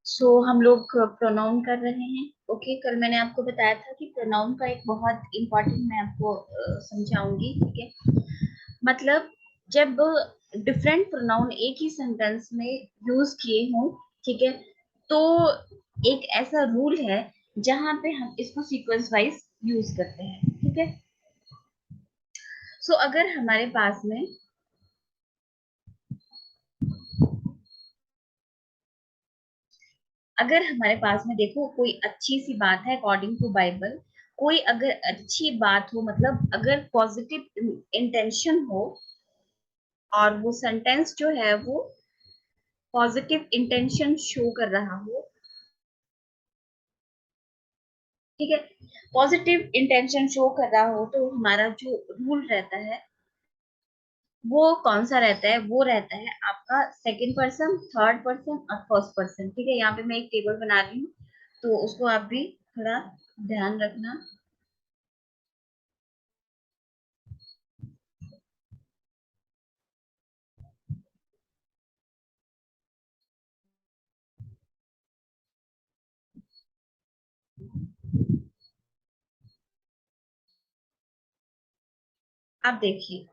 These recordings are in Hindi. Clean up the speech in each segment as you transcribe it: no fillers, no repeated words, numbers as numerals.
हम लोग प्रोनाउन कर रहे हैं। ओके, कल मैंने आपको बताया था कि प्रोनाउन का एक बहुत इम्पोर्टेंट मैं आपको समझाऊंगी। ठीक है, मतलब जब डिफरेंट प्रोनाउन एक ही सेंटेंस में यूज किए हों, ठीक है, तो एक ऐसा रूल है जहां पे हम इसको सीक्वेंस वाइज यूज करते हैं। ठीक है, अगर हमारे पास में देखो कोई अच्छी सी बात है अकॉर्डिंग टू बाइबल, कोई अगर अच्छी बात हो, मतलब अगर पॉजिटिव इंटेंशन हो और वो सेंटेंस जो है वो पॉजिटिव इंटेंशन शो कर रहा हो, ठीक है, पॉजिटिव इंटेंशन शो कर रहा हो, तो हमारा जो रूल रहता है वो कौन सा रहता है? वो रहता है आपका सेकंड पर्सन, थर्ड पर्सन और फर्स्ट पर्सन। ठीक है, यहाँ पे मैं एक टेबल बना रही हूँ, तो उसको आप भी थोड़ा ध्यान रखना। आप देखिए,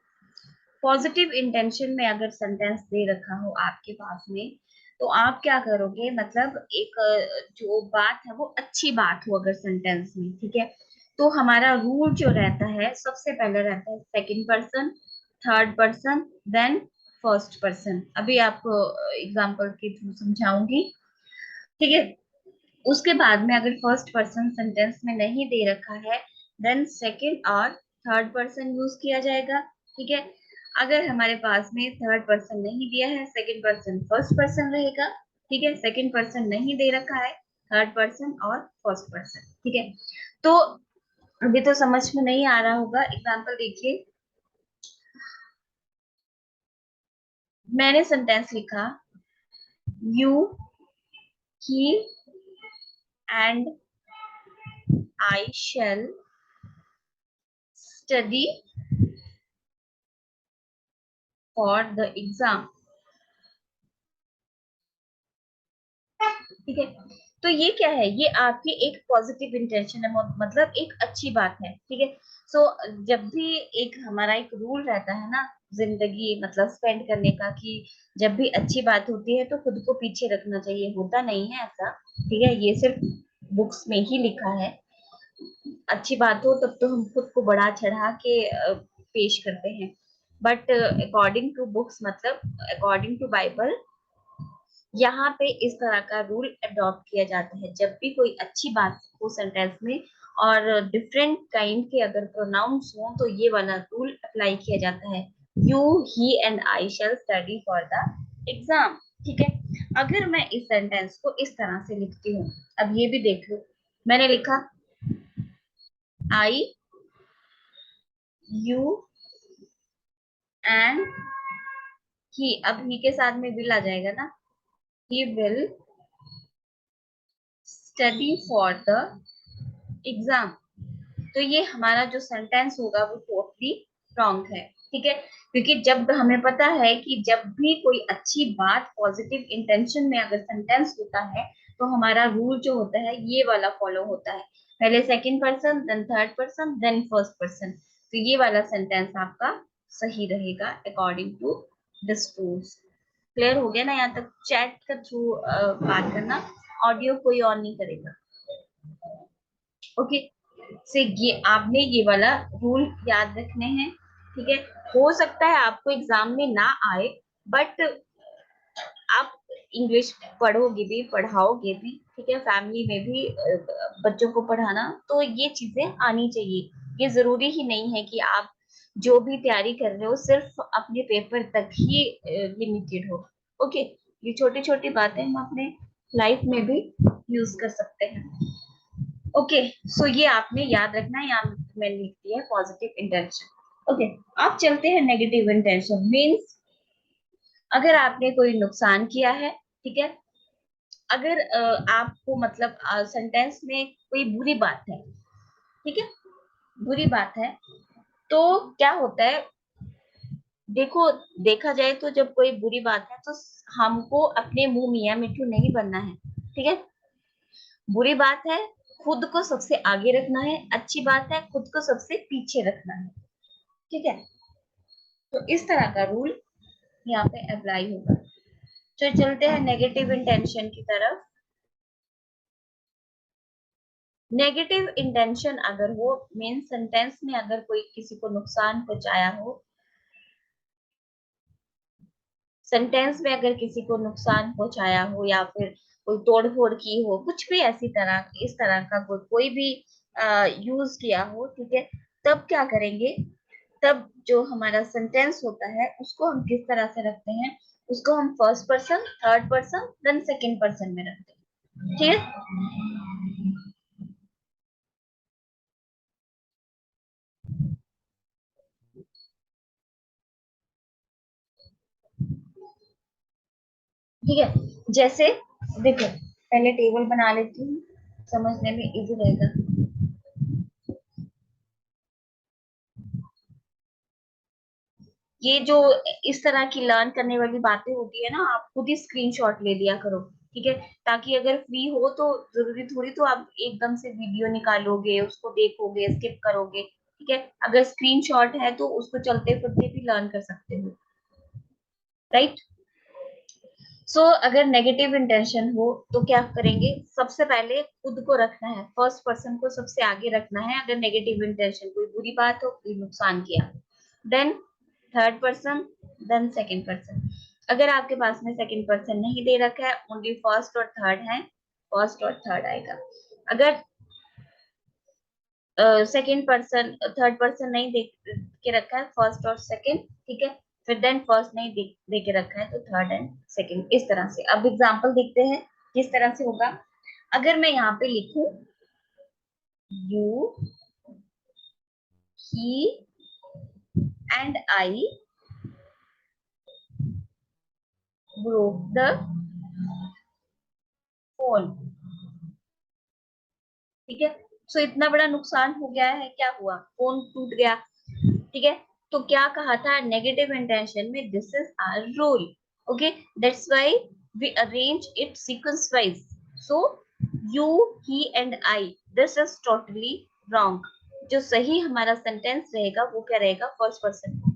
पॉजिटिव इंटेंशन में अगर सेंटेंस दे रखा हो आपके पास में, तो आप क्या करोगे? मतलब एक जो बात है वो अच्छी बात हो अगर सेंटेंस में, ठीक है, तो हमारा रूल जो रहता है सबसे पहले रहता है second person, third person, then first person. अभी आपको एग्जांपल के थ्रू समझाऊंगी। ठीक है, उसके बाद में अगर फर्स्ट पर्सन सेंटेंस में नहीं दे रखा है, देन सेकंड और थर्ड पर्सन यूज किया जाएगा। ठीक है, अगर हमारे पास में थर्ड पर्सन नहीं दिया है, सेकंड पर्सन फर्स्ट पर्सन रहेगा। ठीक है, सेकंड पर्सन नहीं दे रखा है, थर्ड पर्सन और फर्स्ट पर्सन। ठीक है, तो अभी तो समझ में नहीं आ रहा होगा। एग्जाम्पल देखिए, मैंने सेंटेंस लिखा, you, he and I shell study for the exam. ठीक है, तो ये क्या है? ये आपकी एक पॉजिटिव इंटेंशन है, मतलब एक अच्छी बात है। ठीक है, सो जब भी एक हमारा एक रूल रहता है ना जिंदगी मतलब स्पेंड करने का, कि जब भी अच्छी बात होती है तो खुद को पीछे रखना चाहिए, होता नहीं है ऐसा। ठीक है, ये सिर्फ बुक्स में ही लिखा है। अच्छी बात हो तब तो हम खुद को बढ़ा चढ़ा के पेश करते हैं, बट अकॉर्डिंग टू बुक्स, मतलब अकॉर्डिंग टू बाइबल, यहाँ पे इस तरह का रूल अडॉप्ट किया जाता है। जब भी कोई अच्छी बात हो सेंटेंस में और डिफरेंट काइंड के अगर प्रोनाउंस हो, तो ये वाला रूल अप्लाई किया जाता है, you, he and I shell study for the exam. ठीक है, अगर मैं इस सेंटेंस को इस तरह से लिखती हूँ, अब ये भी देख लो, मैंने लिखा आई, यू एंड ही। अब ही के साथ में विल आ जाएगा ना, he will study for the exam. तो ये हमारा जो सेंटेंस होगा वो टोटली रॉन्ग है। ठीक है, क्योंकि जब हमें पता है कि जब भी कोई अच्छी बात पॉजिटिव इंटेंशन में अगर सेंटेंस होता है, तो हमारा रूल जो होता है ये वाला फॉलो होता है, पहले second person, then third person, then first person. तो ये वाला सेंटेंस आपका सही रहेगा according to this rules. Clear हो गया ना? यहाँ तक चैट के थ्रू बात करना, ऑडियो कोई ऑन नहीं करेगा। ओके, से ये आपने ये वाला रूल याद रखने हैं। ठीक है, हो सकता है आपको एग्जाम में ना आए, बट आप इंग्लिश पढ़ोगे भी, पढ़ाओगे भी। ठीक है, फैमिली में भी बच्चों को पढ़ाना, तो ये चीजें आनी चाहिए। ये जरूरी ही नहीं है कि आप जो भी तैयारी कर रहे हो सिर्फ अपने पेपर तक ही लिमिटेड हो। ओके, ये छोटी छोटी बातें हम अपने लाइफ में भी यूज कर सकते हैं। ओके, ये आपने याद रखना है, यहाँ मैंने लिख दिया है पॉजिटिव इंटेंशन। ओके, अब चलते हैं नेगेटिव इंटेंशन। मीन्स अगर आपने कोई नुकसान किया है, ठीक है, अगर आपको मतलब सेंटेंस में कोई बुरी बात है, ठीक है, बुरी बात है, तो क्या होता है? देखो, देखा जाए तो जब कोई बुरी बात है तो हमको अपने मुंह मियां मिठू नहीं बनना है। ठीक है। बुरी बात है खुद को सबसे आगे रखना है, अच्छी बात है खुद को सबसे पीछे रखना है। ठीक है, तो इस तरह का रूल यहाँ पे अप्लाई होगा। तो चलते हैं नेगेटिव इंटेंशन की तरफ। नेगेटिव इंटेंशन अगर हो, मेन सेंटेंस में अगर कोई किसी को नुकसान पहुंचाया हो, सेंटेंस में अगर किसी को नुकसान पहुंचाया हो या फिर कोई तोड़ फोड़ की हो, कुछ भी ऐसी तरह इस तरह का कोई भी यूज किया हो, ठीक है, तब क्या करेंगे, तब जो हमारा सेंटेंस होता है उसको हम किस तरह से रखते हैं, उसको हम first person, third person, then second person में रखते हैं। ठीक है, ठीक है। जैसे देखो, पहले टेबल बना लेती हूँ, समझने में इजी रहेगा। ये जो इस तरह की लर्न करने वाली बातें होती है ना, आप खुद ही स्क्रीनशॉट ले लिया करो। ठीक है, ताकि अगर फ्री हो तो जरूरी थोड़ी तो आप एकदम से वीडियो निकालोगे, उसको देखोगे, स्किप करोगे। ठीक है, अगर स्क्रीनशॉट है तो उसको चलते फिरते भी लर्न कर सकते हो। राइट। सो अगर नेगेटिव इंटेंशन हो तो क्या करेंगे, सबसे पहले खुद को रखना है, फर्स्ट पर्सन को सबसे आगे रखना है। अगर नेगेटिव इंटेंशन, कोई बुरी बात हो, कोई नुकसान किया, then third person, then second person. अगर आपके पास में सेकंड पर्सन नहीं दे रखा है, ओनली फर्स्ट और थर्ड है, फर्स्ट और थर्ड आएगा। अगर सेकंड पर्सन, थर्ड पर्सन नहीं दे के रखा है, फर्स्ट और सेकंड, ठीक है, फिर देन फर्स्ट नहीं दे के रखा है तो थर्ड एंड सेकंड, इस तरह से। अब एग्जांपल देखते हैं किस तरह से होगा। अगर मैं यहाँ पे लिखूं you, he and I broke the phone, ठीक है, सो इतना बड़ा नुकसान हो गया है, क्या हुआ, फोन टूट गया। ठीक है, तो क्या कहा था नेगेटिव इंटेंशन में, this is our rule, okay, that's why we arrange it sequence wise. So you, he and I, this is totally wrong. जो सही हमारा सेंटेंस रहेगा वो क्या रहेगा, फर्स्ट पर्सन को,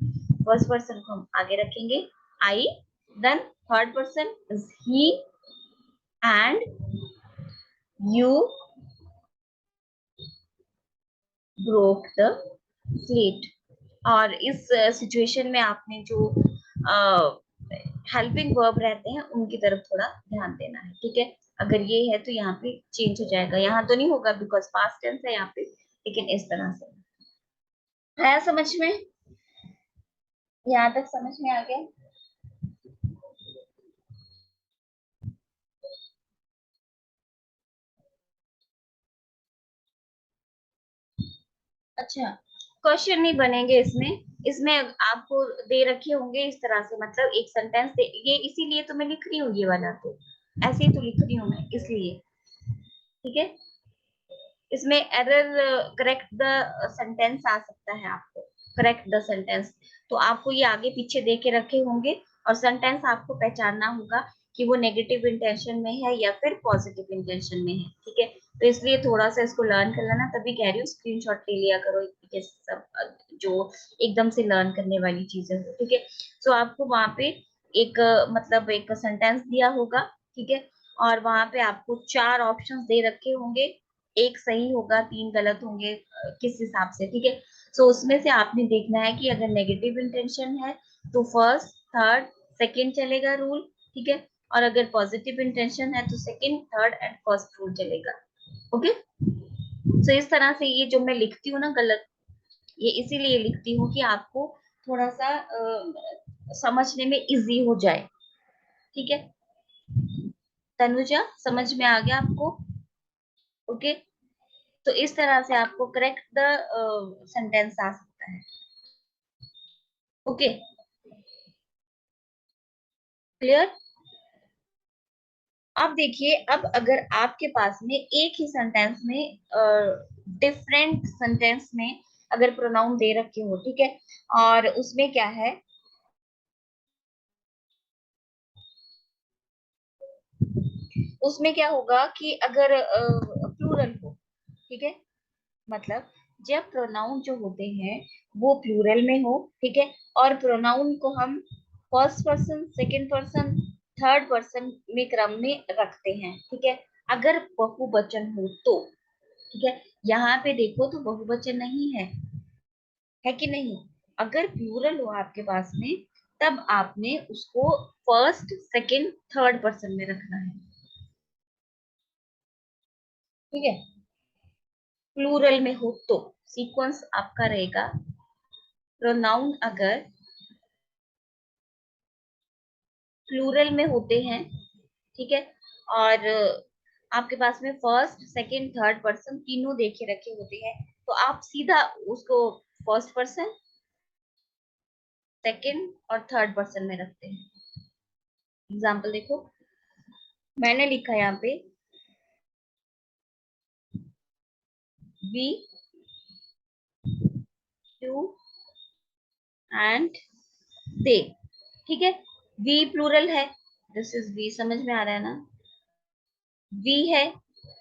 फर्स्ट पर्सन को हम आगे रखेंगे, I, then third person is he and you broke the slate. और इस सिचुएशन में आपने जो हेल्पिंग वर्ब रहते हैं उनकी तरफ थोड़ा ध्यान देना है। ठीक है, अगर ये है तो यहाँ पे चेंज हो जाएगा, यहाँ तो नहीं होगा बिकॉज पास्ट टेंस है यहाँ पे, लेकिन इस तरह से है। समझ में, यहाँ तक समझ में आ गया। अच्छा, क्वेश्चन नहीं बनेंगे इसमें, इसमें आपको दे रखे होंगे इस तरह से, मतलब एक सेंटेंस दे, ये इसीलिए तो मैं लिख रही हूँ ये वाला, तो ऐसे ही तो लिख रही हूँ मैं इसलिए। ठीक है, इसमें एरर, करेक्ट द सेंटेंस आ सकता है आपको, करेक्ट द सेंटेंस, तो आपको ये आगे पीछे दे के रखे होंगे और सेंटेंस आपको पहचानना होगा कि वो नेगेटिव इंटेंशन में है या फिर पॉजिटिव इंटेंशन में है। ठीक है, तो इसलिए थोड़ा सा इसको लर्न कर लेना, तभी कह रही हूँ स्क्रीनशॉट ले लिया करो, ये सब जो एकदम से लर्न करने वाली चीजें हो। ठीक है, तो आपको वहां पे एक मतलब एक सेंटेंस दिया होगा, ठीक है, और वहां पे आपको चार ऑप्शंस दे रखे होंगे, एक सही होगा, तीन गलत होंगे, किस हिसाब से। ठीक है, सो उसमें से आपने देखना है कि अगर नेगेटिव इंटेंशन है तो फर्स्ट, थर्ड, सेकंड चलेगा रूल। ठीक है, और अगर पॉजिटिव इंटेंशन है तो second, third and first rule चलेगा। ओके, सो इस तरह से ये जो मैं लिखती हूँ ना गलत, ये इसीलिए लिखती हूँ कि आपको थोड़ा सा समझने में इजी हो जाए। ठीक है, तनुजा समझ में आ गया आपको? ओके, तो इस तरह से आपको करेक्ट द सेंटेंस आ सकता है। Okay, clear. अब देखिए, अब अगर आपके पास में एक ही सेंटेंस में डिफरेंट सेंटेंस में अगर प्रोनाउन दे रखे हो, ठीक है, और उसमें क्या है, उसमें क्या होगा कि अगर प्लूरल हो, ठीक है, मतलब जब प्रोनाउन जो होते हैं वो प्लूरल में हो, ठीक है, और प्रोनाउन को हम first person, second person, third person में क्रम में रखते हैं, ठीक है, अगर बहुवचन हो तो, ठीक है, यहाँ पे देखो तो बहुवचन नहीं है कि नहीं। अगर प्लूरल हो आपके पास में तब आपने उसको फर्स्ट, सेकंड, थर्ड पर्सन में रखना है, ठीक है। प्लूरल में हो तो सीक्वेंस आपका रहेगा, प्रोनाउन अगर प्लूरल में होते हैं, ठीक है, और आपके पास में फर्स्ट, सेकंड, थर्ड पर्सन तीनों देखे रखे होते हैं, तो आप सीधा उसको फर्स्ट पर्सन, सेकंड और थर्ड पर्सन में रखते हैं। एग्जाम्पल देखो, मैंने लिखा यहाँ पे वी, यू एंड दे, ठीक है। वी प्लूरल है, दिस इज वी, समझ में आ रहा है ना। वी है,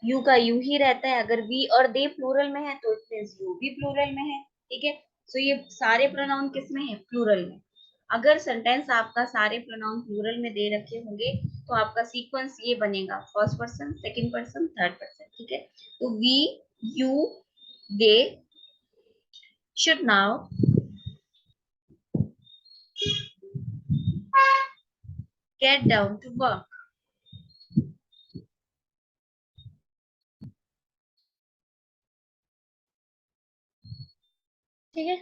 यू का यू ही रहता है, अगर वी और दे प्लूरल में है तो इट मींस यू भी प्लूरल में है, ठीक है। सो ये सारे प्रोनाउन किस में है, प्लूरल में। अगर सेंटेंस आपका सारे प्रोनाउन प्लूरल में दे रखे होंगे तो आपका सीक्वेंस ये बनेगा, first person, second person, third person, ठीक है। तो we, you, they should now get down to work, ठीक है।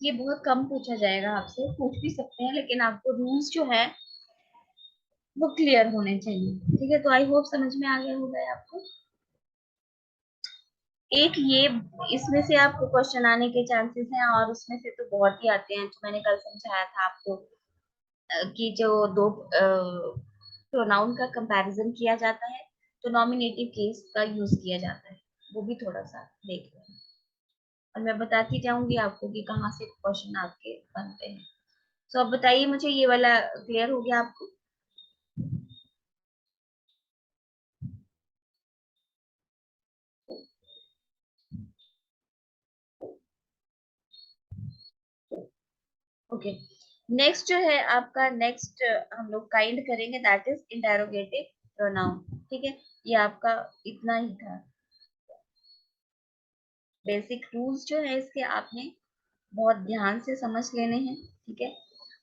ये बहुत कम पूछा जाएगा आपसे, पूछ भी सकते हैं, लेकिन आपको रूल्स जो है वो क्लियर होने चाहिए, ठीक है। तो आई होप समझ में आ गया होगा आपको। एक ये, इसमें से आपको क्वेश्चन आने के चांसेस हैं, और उसमें से तो बहुत ही आते हैं, तो मैंने कल समझाया था आपको कि जो दो प्रोनाउन का कंपैरिजन किया जाता है तो नॉमिनेटिव केस का यूज किया जाता है, वो भी थोड़ा सा देख लें, और मैं बताती जाऊंगी आपको कि कहाँ से क्वेश्चन आपके बनते हैं। तो अब बताइए मुझे, ये वाला क्लियर हो गया आपको। ओके, नेक्स्ट जो है आपका, नेक्स्ट हम लोग काइंड करेंगे, दैट इज इंटेरोगेटिव प्रोनाउन, ठीक है। ये आपका इतना ही था, बेसिक रूल्स जो है इसके आपने बहुत ध्यान से समझ लेने हैं, ठीक है।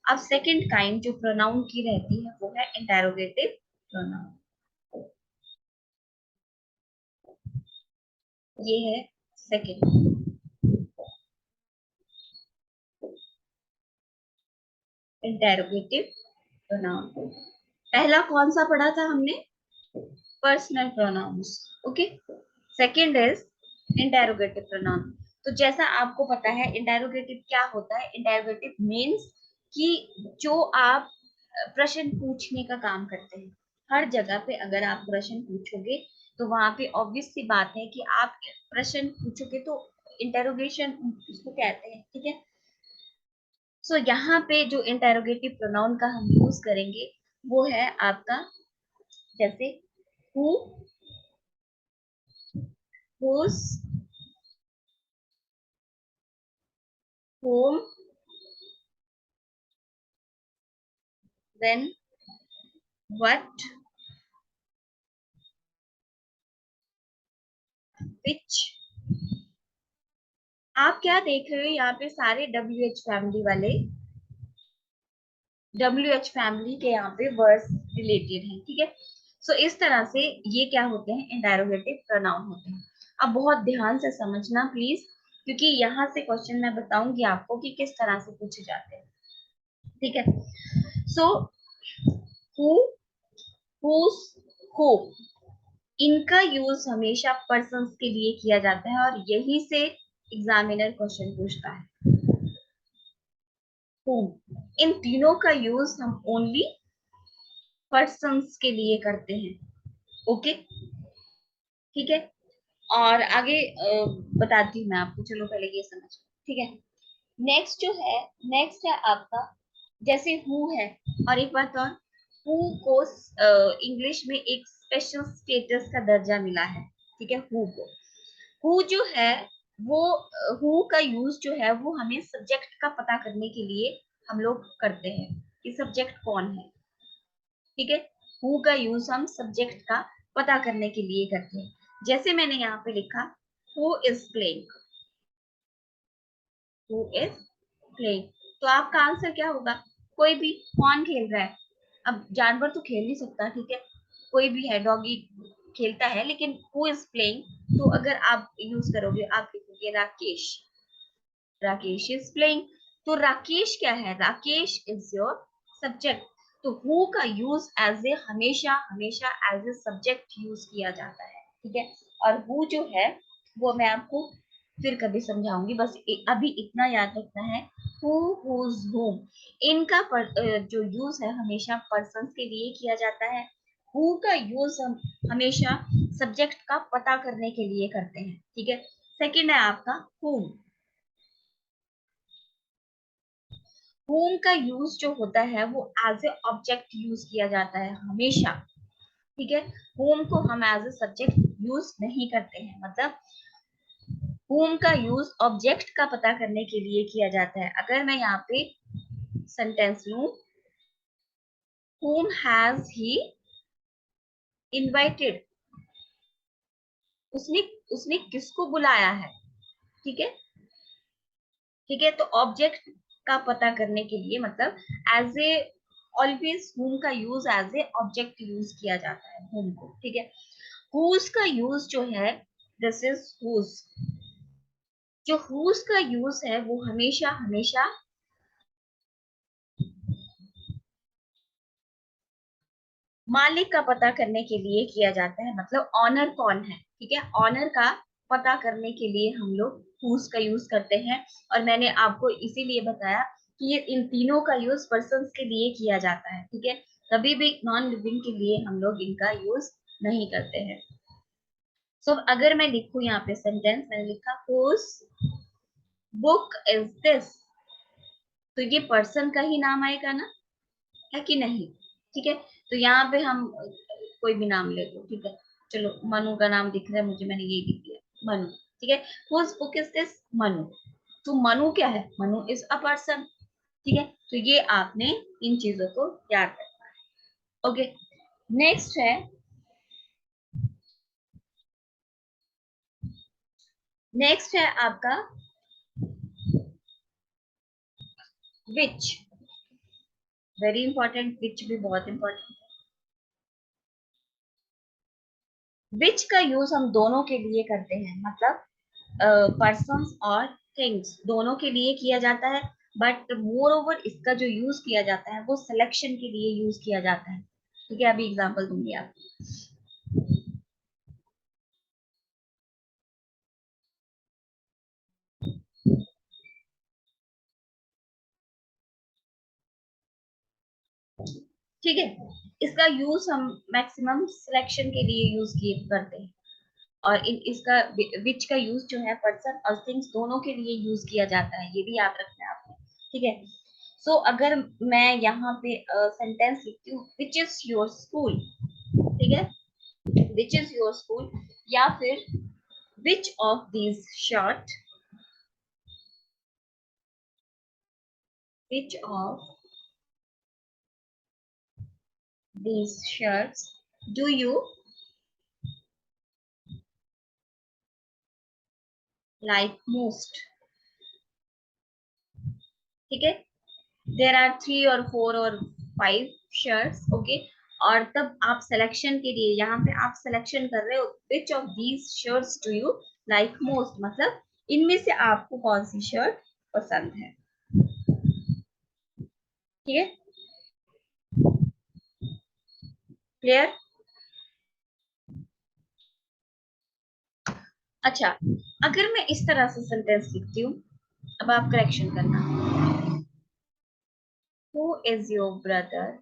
अब सेकंड काइंड जो प्रोनाउन की रहती है वो है इंटेरोगेटिव प्रोनाउन, ये है सेकंड इंटेरोगेटिव प्रोनाउन। पहला कौन सा पढ़ा था हमने, personal pronouns, okay. Second is interrogative pronoun. तो जैसा आपको पता है इंटेरोगेटिव क्या होता है, इंटेरोगेटिव मीन्स कि जो आप प्रश्न पूछने का काम करते हैं, हर जगह पे अगर आप प्रश्न पूछोगे तो वहां पे ऑब्वियस सी बात है कि आप प्रश्न पूछोगे तो इंटेरोगेशन उसको कहते हैं, ठीक है। सो यहाँ पे जो इंटेरोगेटिव प्रोनाउन का हम यूज करेंगे वो है आपका, जैसे who, whose, whom, then what, which। आप क्या देख रहे हो यहाँ पे, सारे डब्ल्यू एच फैमिली वाले, डब्ल्यू एच फैमिली के यहाँ पे वर्ड्स रिलेटेड हैं, ठीक है। सो इस तरह से ये क्या होते हैं, इंटेरोगेटिव प्रोनाउन होते हैं। अब बहुत ध्यान से समझना प्लीज, क्योंकि यहाँ से क्वेश्चन मैं बताऊंगी आपको कि किस तरह से पूछे जाते हैं, ठीक है। सो हु, हुज, हु, इनका यूज हमेशा पर्सन्स के लिए किया जाता है, और यही से एग्जामिनर क्वेश्चन पूछता है। whom, इन तीनों का यूज हम ओनली पर्सन्स के लिए करते हैं, ओके, ठीक है। और आगे बताती हूँ मैं आपको, चलो पहले ये समझ, ठीक है। नेक्स्ट जो है, नेक्स्ट है आपका, जैसे हु है, और एक बात और, हु को इंग्लिश में एक स्पेशल स्टेटस का दर्जा मिला है, ठीक है, हु को। हु जो है वो हु का यूज जो है वो हमें सब्जेक्ट का पता करने के लिए हम लोग करते हैं कि सब्जेक्ट कौन है, ठीक है। हु का यूज हम सब्जेक्ट का पता करने के लिए करते हैं। जैसे मैंने यहाँ पे लिखा who is playing, who is playing, तो आपका आंसर क्या होगा? कोई भी, कौन खेल रहा है? अब जानवर तो खेल नहीं सकता, ठीक है, कोई भी है, डॉगी खेलता है, लेकिन हु इज प्लेइंग, तो अगर आप यूज करोगे, आप लिखोगे राकेश, राकेश इज प्लेइंग, तो राकेश क्या है? Rakesh is your subject. तो हु का यूज एज ए हमेशा हमेशा एज ए सब्जेक्ट यूज किया जाता है, ठीक है। और हु जो है वो मैं आपको फिर कभी समझाऊंगी, बस अभी इतना याद रखना है, हु, हुज, हुम, इनका जो यूज है हमेशा पर्सन्स के लिए किया जाता है। हु का यूज हम हमेशा सब्जेक्ट का पता करने के लिए करते हैं, ठीक है। सेकंड है आपका हुम। होम का यूज जो होता है वो एज ए ऑब्जेक्ट यूज किया जाता है हमेशा, ठीक है। होम को हम एज ए सब्जेक्ट यूज नहीं करते हैं, मतलब होम का यूज ऑब्जेक्ट का पता करने के लिए किया जाता है। अगर मैं यहाँ पे सेंटेंस लूं, whom has he invited, उसने उसने किसको बुलाया है, ठीक है, ठीक है। तो ऑब्जेक्ट का पता करने के लिए, मतलब एज ए ऑलवेज होम का use as a object use किया जाता है होम को, ठीक है। हुज का यूज जो है, दिस इज हुज, जो हुज का यूज है वो हमेशा हमेशा मालिक का पता करने के लिए किया जाता है, मतलब ऑनर कौन है, ठीक है, ऑनर का पता करने के लिए हम लोग हुज का यूज करते हैं। और मैंने आपको इसीलिए बताया कि ये इन तीनों का यूज पर्सन्स के लिए किया जाता है, ठीक है, कभी भी नॉन लिविंग के लिए हम लोग इनका यूज नहीं करते हैं। सो अगर मैं लिखूं यहाँ पे सेंटेंस, मैंने लिखा हुज बुक इज दिस, तो ये पर्सन का ही नाम आएगा ना, है कि नहीं, ठीक है। तो यहाँ पे हम कोई भी नाम ले लो, ठीक है, चलो मनु का नाम दिख रहा है मुझे, मैंने ये लिख दिया मनु, ठीक है। Whose book is this, Manu, तो मनु क्या है? मनु इज अ पर्सन, ठीक है। तो ये आपने इन चीजों को याद रखना है, ओके। नेक्स्ट है, नेक्स्ट है आपका विच, वेरी इंपॉर्टेंट, विच भी बहुत इंपॉर्टेंट। विच का यूज हम दोनों के लिए करते हैं, मतलब पर्सन्स और थिंग्स दोनों के लिए किया जाता है, बट मोर ओवर इसका जो यूज किया जाता है वो सिलेक्शन के लिए यूज किया जाता है, ठीक है। अभी एग्जांपल दूंगी आपको, ठीक है। इसका यूज हम मैक्सिमम सिलेक्शन के लिए यूज किए करते हैं, और इसका विच का यूज जो है पर्सन और थिंग्स दोनों के लिए यूज किया जाता है, ये भी याद रखना है आपको, ठीक है। सो अगर मैं यहाँ पे सेंटेंस लिखती हूँ विच इज योर स्कूल, ठीक है, विच इज योर स्कूल, या फिर which of these shirt, which of these shirts do you like most, ठीक है। देर आर 3 और 4 और 5 शर्ट्स, ओके। और तब आप सिलेक्शन के लिए यहाँ पे आप सिलेक्शन कर रहे हो, which of these shirts do you like most, मतलब इनमें से आपको कौन सी शर्ट पसंद है, ठीक है, क्लियर। अच्छा, अगर मैं इस तरह से सेंटेंस लिखती हूँ, अब आप करेक्शन करना, हु इज योर ब्रदर,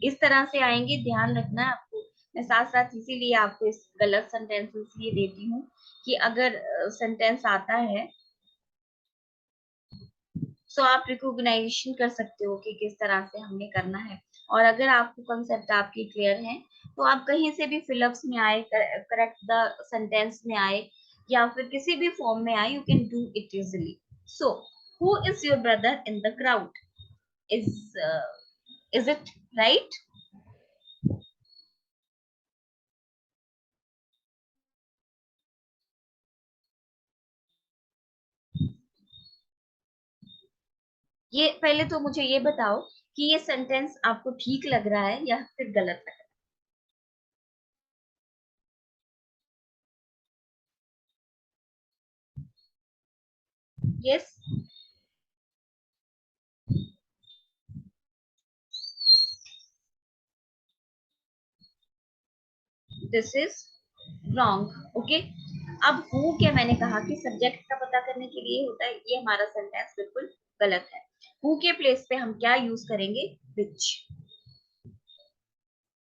इस तरह से आएंगे, ध्यान रखना है आपको। मैं साथ साथ इसीलिए आपको इस गलत सेंटेंस इसलिए देती हूँ कि अगर सेंटेंस आता है सो आप रिकॉग्नाइजेशन कर सकते हो कि किस तरह से हमने करना है। और अगर आपको कंसेप्ट आपकी क्लियर है तो आप कहीं से भी फिलअप्स में आए, करेक्ट द सेंटेंस में आए, या फिर किसी भी फॉर्म में आए, you can do it easily. So who is your brother in the crowd? Is it right? ये पहले तो मुझे ये बताओ कि ये सेंटेंस आपको ठीक लग रहा है या फिर गलत लग रहा है? Yes, this is wrong. Okay, अब हु क्या मैंने कहा कि सब्जेक्ट का पता करने के लिए होता है, ये हमारा सेंटेंस बिल्कुल गलत है। हु के प्लेस पे हम क्या यूज करेंगे? Which.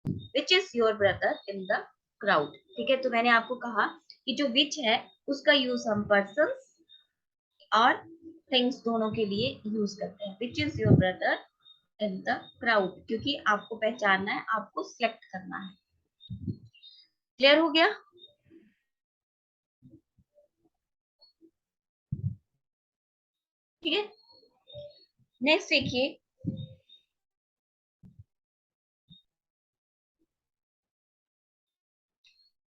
Which is your brother in the crowd. ठीक है, तो मैंने आपको कहा कि जो विच है उसका यूज हम पर्सन और थिंग्स दोनों के लिए यूज करते हैं। विच is your brother in the crowd, क्योंकि आपको पहचानना है, आपको सिलेक्ट करना है। क्लियर हो गया? ठीक है, नेक्स्ट देखिए।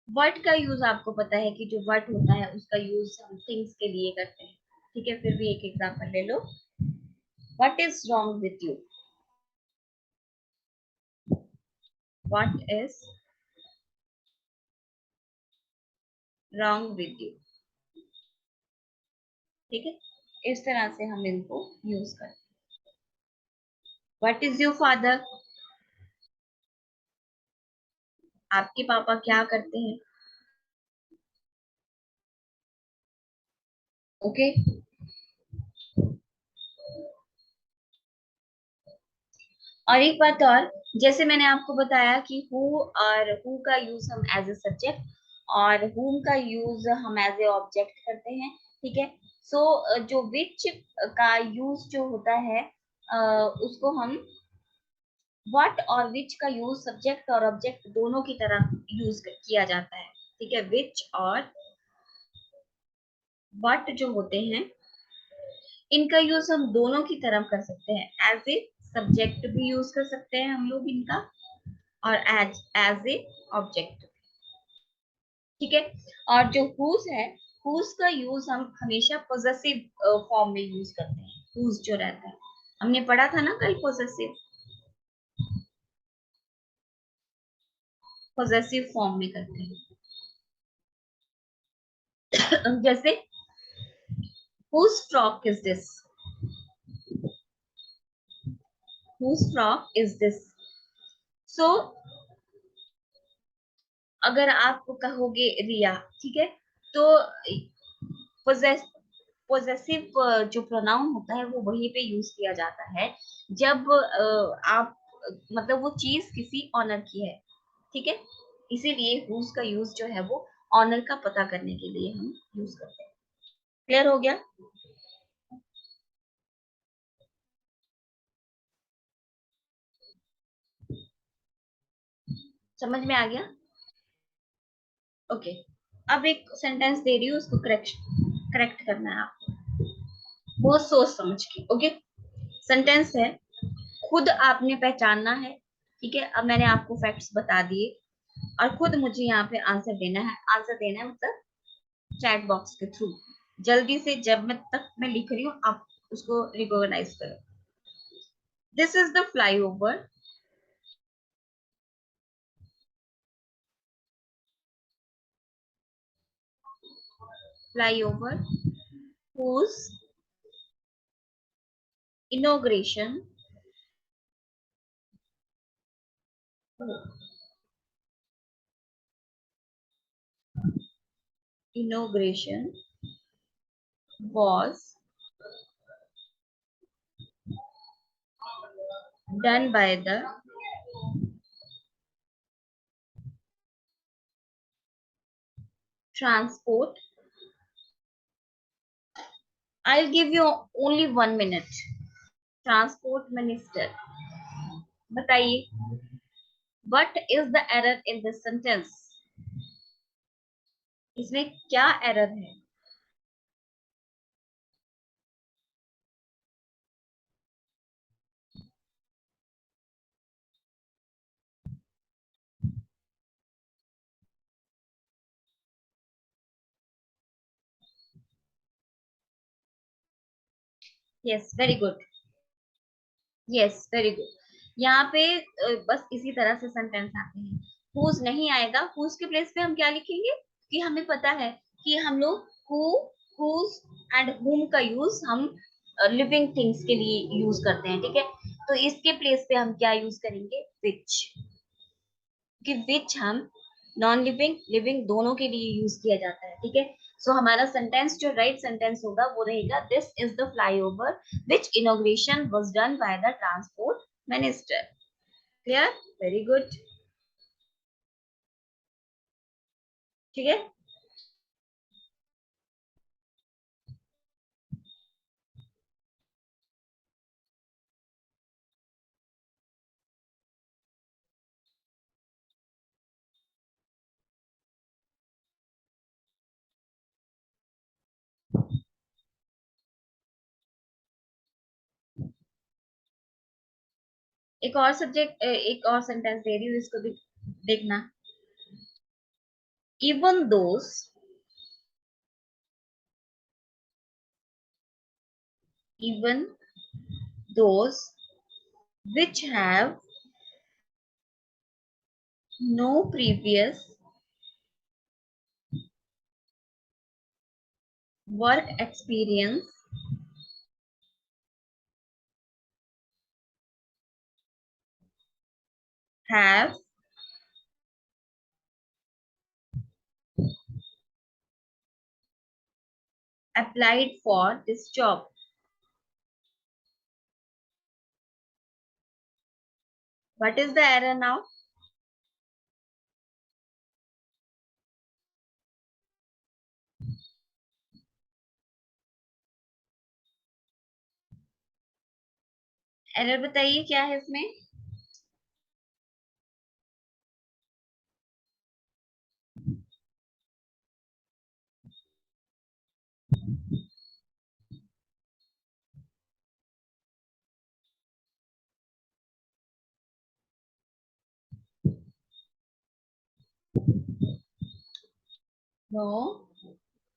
वर्ड का यूज आपको पता है कि जो वर्ड होता है उसका यूज हम थिंग्स के लिए करते हैं। ठीक है, फिर भी एक एग्जांपल ले लो। What is wrong with you? What is wrong with you? ठीक है, इस तरह से हम इनको यूज करते हैं। What is your father? आपके पापा क्या करते हैं? ओके, और एक बात और, जैसे मैंने आपको बताया कि हु और हु का यूज हम एज ए सब्जेक्ट और हुम का यूज हम एज ए ऑब्जेक्ट करते हैं। ठीक है, सो जो विच का यूज जो होता है उसको हम व्हाट और विच का यूज सब्जेक्ट और ऑब्जेक्ट दोनों की तरह यूज किया जाता है। ठीक है, विच और व्हाट जो होते हैं इनका यूज हम दोनों की तरफ कर सकते हैं। एज ए सब्जेक्ट भी यूज कर सकते हैं हम लोग इनका, और एज ए ऑब्जेक्ट। ठीक है, और जो हुज है, हुज का यूज हम हमेशा पोजेसिव फॉर्म में यूज करते हैं। हुज जो रहता है, हमने पढ़ा था ना कल, पोजेसिव, पोजेसिव फॉर्म में करते हैं। जैसे whose frock is this? Whose frock is this? So अगर आप कहोगे रिया, ठीक है, तो पोजेस पोजेसिव जो प्रोनाउन होता है वो वहीं पे यूज किया जाता है जब आप मतलब वो चीज किसी ऑनर की है। ठीक है, इसीलिए whose का यूज जो है वो ऑनर का पता करने के लिए हम यूज करते हैं। क्लियर हो गया? समझ में आ गया? ओके, अब एक सेंटेंस दे रही हूँ, उसको करेक्ट करेक्ट करना है आपको, बहुत सोच समझ के। ओके, सेंटेंस है, खुद आपने पहचानना है। ठीक है, अब मैंने आपको फैक्ट्स बता दिए और खुद मुझे यहाँ पे आंसर देना है। आंसर देना है मतलब चैट बॉक्स के थ्रू। जल्दी से, जब मैं तक मैं लिख रही हूँ आप उसको रिकॉग्नाइज करो। This is the flyover, flyover whose inauguration inauguration was done by the transport I'll give you only 1 minute. Transport minister, बताइए what is the error in this sentence? इसमें क्या एरर है? Yes, very good. Yes, very good. यहाँ पे बस इसी तरह से सेंटेंस आते हैं। हुज नहीं आएगा, हुज के प्लेस पे हम क्या लिखेंगे कि हमें पता है कि हम लोग हु, हुज एंड हुम का यूज हम लिविंग थिंग्स के लिए यूज करते हैं, ठीक है। तो इसके प्लेस पे हम क्या यूज करेंगे? विच, कि विच हम नॉन लिविंग लिविंग दोनों के लिए यूज किया जाता है, ठीक है। सो हमारा सेंटेंस जो राइट सेंटेंस होगा वो रहेगा, this is the flyover which inauguration was done by the transport minister. Clear? Very good. ठीक है। एक और सब्जेक्ट, एक और सेंटेंस दे रही हूँ, इसको भी देखना। Even those, even those which have no previous work experience have applied for this job. What is the error now? Error बताइए क्या है इसमें? नो,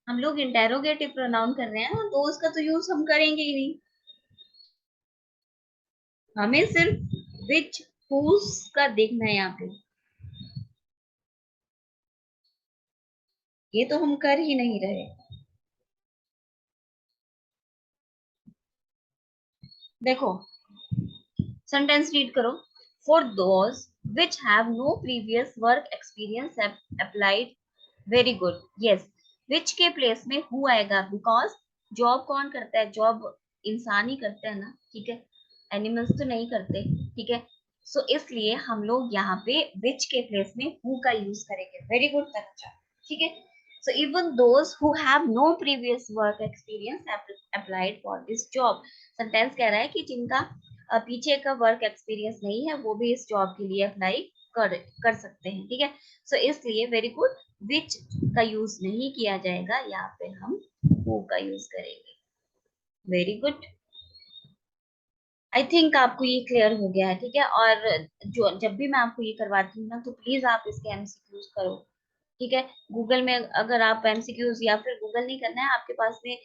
हम लोग इंटेरोगेटिव प्रोनाउन कर रहे हैं ना, तो उसका तो यूज हम करेंगे ही नहीं। हमें सिर्फ विच, हुज का देखना है यहाँ पे। ये तो हम कर ही नहीं रहे। देखो, सेंटेंस रीड करो। For those which have no previous work experience applied. Very good. Yes, which के प्लेस में हु आएगा, बिकॉज जॉब कौन करता है? जॉब इंसान ही करते हैं ना, ठीक है। एनिमल्स तो नहीं करते, ठीक है। सो इसलिए हम लोग यहाँ पे विच के प्लेस में हु का यूज करेंगे। वेरी गुड तनुजा, ठीक है। So even those who have no previous work experience applied for this job. Sentence कह रहा है कि जिनका पीछे का वर्क एक्सपीरियंस नहीं है वो भी इस जॉब के लिए अप्लाई कर सकते हैं, ठीक है। सो इसलिए वेरी गुड, विच का यूज नहीं किया जाएगा, यहाँ पे हम हु का यूज करेंगे। Very good. आई थिंक आपको ये क्लियर हो गया है, ठीक है। और जो जब भी मैं आपको ये करवाती हूँ ना, तो प्लीज आप इसके एमसीक्यूज करो, ठीक है। गूगल में अगर आप एमसीक्यूज, या फिर गूगल नहीं करना है, आपके पास में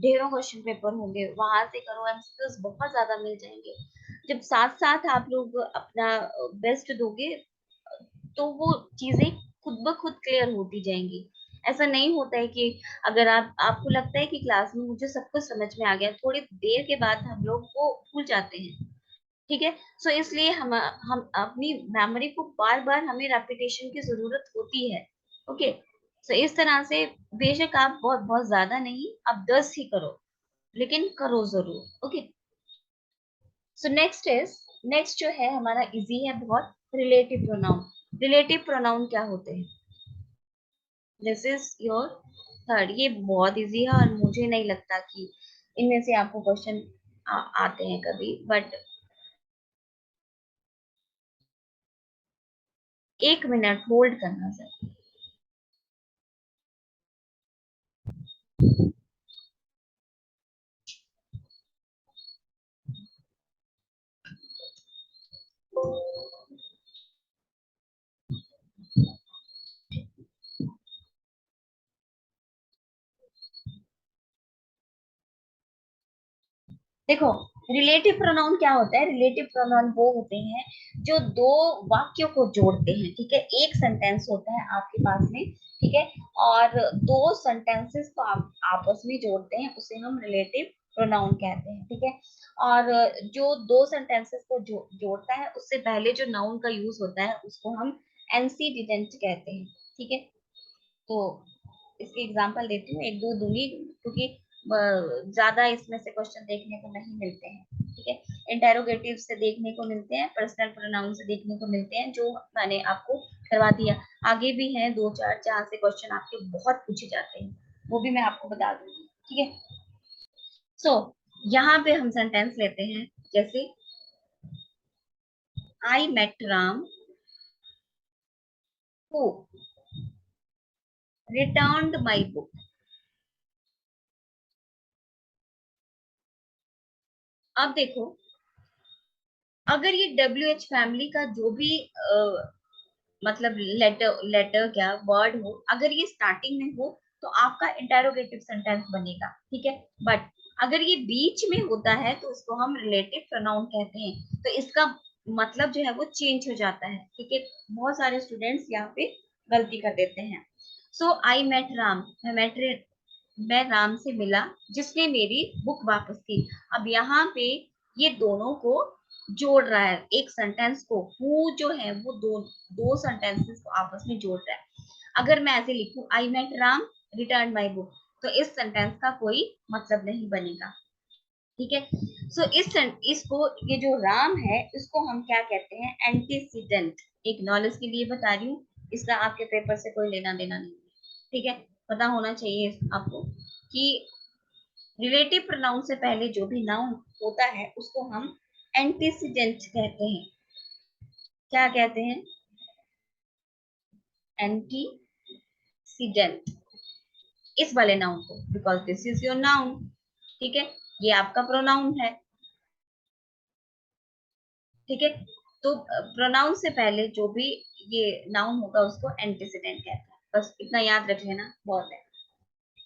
ढेरों क्वेश्चन पेपर होंगे, वहां से करो। एमसीक्यूज बहुत ज्यादा मिल जाएंगे। जब साथ साथ आप लोग अपना बेस्ट दोगे, तो वो चीजें खुद ब खुद क्लियर होती जाएंगी। ऐसा नहीं होता है कि अगर आपको लगता है कि क्लास में मुझे सब कुछ समझ में आ गया, थोड़ी देर के बाद हम लोग वो भूल जाते हैं, ठीक है। सो इसलिए हम अपनी मेमोरी को बार बार हमें रेपिटेशन की जरूरत होती है। ओके। सो इस तरह से बेशक आप बहुत बहुत ज्यादा नहीं, आप 10 ही करो, लेकिन करो जरूर। ओके। सो नेक्स्ट जो है हमारा इजी है बहुत, रिलेटिव प्रोनाउन। रिलेटिव प्रोनाउन क्या होते हैं? दिस इज योर थर्ड, ये बहुत इजी है और मुझे नहीं लगता कि इनमें से आपको क्वेश्चन आते हैं कभी, बट 1 मिनट होल्ड करना सर। देखो, रिलेटिव प्रोनाउन क्या होता है? रिलेटिव प्रोनाउन वो होते हैं जो दो वाक्यों को जोड़ते हैं, ठीक है। एक सेंटेंस होता है आपके पास में, ठीक है, और दो सेंटेंसेस को आप आपस में जोड़ते हैं, उसे हम रिलेटिव प्रोनाउन कहते हैं, ठीक है। और जो दो सेंटेंसेस को जोड़ता है, उससे पहले जो नाउन का यूज होता है उसको हम एंटीसीडेंट कहते हैं, ठीक है। तो इसकी एग्जांपल देती हूँ, एक दो दूंगी, क्योंकि ज्यादा इसमें से क्वेश्चन देखने को नहीं मिलते हैं, ठीक है। इंटेरोगेटिव से देखने को मिलते हैं, पर्सनल प्रोनाउन से देखने को मिलते हैं, जो मैंने आपको करवा दिया। आगे भी हैं दो चार जहाँ से क्वेश्चन आपके बहुत पूछे जाते हैं, वो भी मैं आपको बता दूंगी, ठीक है। सो यहाँ पे हम सेंटेंस लेते हैं, जैसे I met Ram who returned my book. अब देखो, अगर ये WH फैमिली का जो भी मतलब लेटर लेटर क्या वर्ड हो, अगर ये स्टार्टिंग में हो तो आपका इंटेरोगेटिव सेंटेंस बनेगा, ठीक है। बट अगर ये बीच में होता है तो उसको हम रिलेटिव प्रोनाउन कहते हैं, तो इसका मतलब जो है वो चेंज हो जाता है, ठीक है। बहुत सारे स्टूडेंट्स यहाँ पे गलती कर देते हैं। सो आई मेट राम, मैं राम से मिला जिसने मेरी बुक वापस की। अब यहाँ पे ये दोनों को जोड़ रहा है, एक सेंटेंस को, हु जो है वो दो दो सेंटेंसेस को आपस में जोड़ रहा है। अगर मैं ऐसे लिखूं I met Ram return my book, तो इस सेंटेंस का कोई मतलब नहीं बनेगा, ठीक है। सो इसको, ये जो राम है इसको हम क्या कहते हैं? एंटीसीडेंट। एक नॉलेज के लिए बता रही हूँ, इसका आपके पेपर से कोई लेना देना नहीं है, ठीक है। पता होना चाहिए आपको कि रिलेटिव प्रोनाउन से पहले जो भी नाउन होता है उसको हम एंटीसीडेंट कहते हैं। क्या कहते हैं? एंटीसीडेंट, इस वाले नाउन को, because this is your noun, ठीक है। ये आपका प्रोनाउन है, ठीक है। तो प्रोनाउन से पहले जो भी ये नाउन होगा उसको एंटीसीडेंट कहता है, बस इतना याद रख लेना, बहुत है,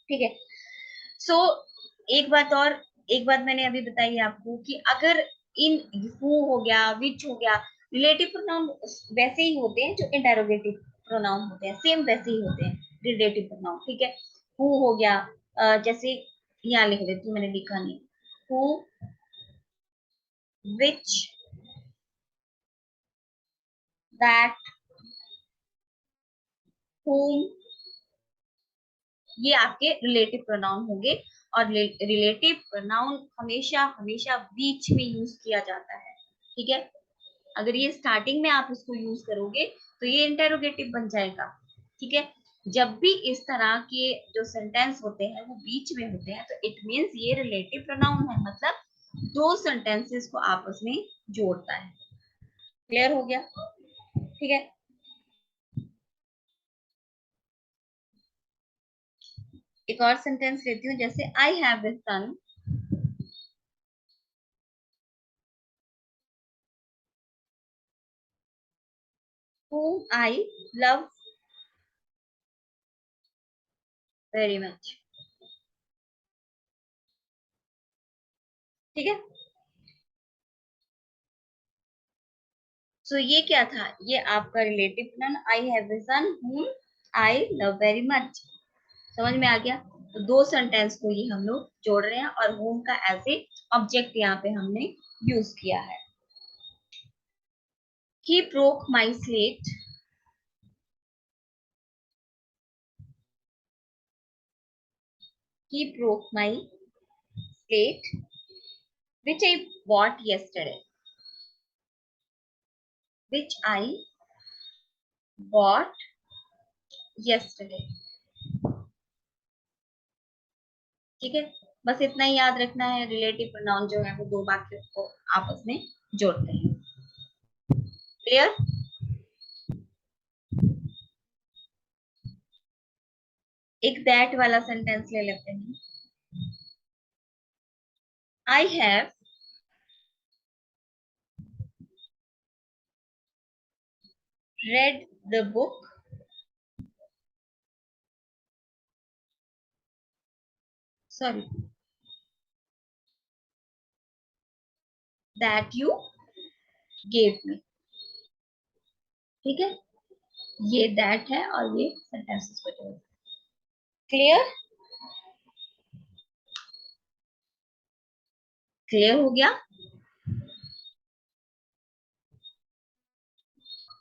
ठीक है। सो एक बात और, एक बात मैंने अभी बताई आपको कि अगर इन हु हो गया, विच हो गया, रिलेटिव प्रोनाउन वैसे ही होते हैं जो इंटेरोगेटिव प्रोनाउन होते हैं, सेम वैसे ही होते हैं रिलेटिव प्रोनाउन, ठीक है। हु हो गया, जैसे यहाँ लिख देती हूँ, मैंने लिखा नहीं, हु, विच, दैट, whom, ये आपके रिलेटिव प्रोनाउन होंगे। और रिलेटिव प्रोनाउन हमेशा हमेशा बीच में यूज किया जाता है, ठीक है। अगर ये स्टार्टिंग में आप इसको यूज करोगे तो ये इंटेरोगेटिव बन जाएगा, ठीक है। जब भी इस तरह के जो सेंटेंस होते हैं वो बीच में होते हैं तो इट मीन्स ये रिलेटिव प्रोनाउन है, मतलब दो सेंटेंसेस को आपस में जोड़ता है। क्लियर हो गया? ठीक है। एक और सेंटेंस लेती हूँ, जैसे I have a son whom I love very much, ठीक है। सो ये क्या था? ये आपका relative pronoun I have a son whom I love very much. समझ में आ गया? तो दो सेंटेंस को ये हम लोग जोड़ रहे हैं और whom का एज ए ऑब्जेक्ट यहाँ पे हमने यूज किया है। He broke my slate, he broke my slate which I bought yesterday, which I bought yesterday। ठीक है, बस इतना ही याद रखना है, रिलेटिव प्रोनाउन जो है वो दो वाक्यों को आपस में जोड़ते हैं। क्लियर? एक दैट वाला सेंटेंस ले लेते हैं। I have read the book sorry that you gave me। ठीक है, ये दैट है और ये सेंटेंसेस को जोड़। क्लियर? क्लियर हो गया?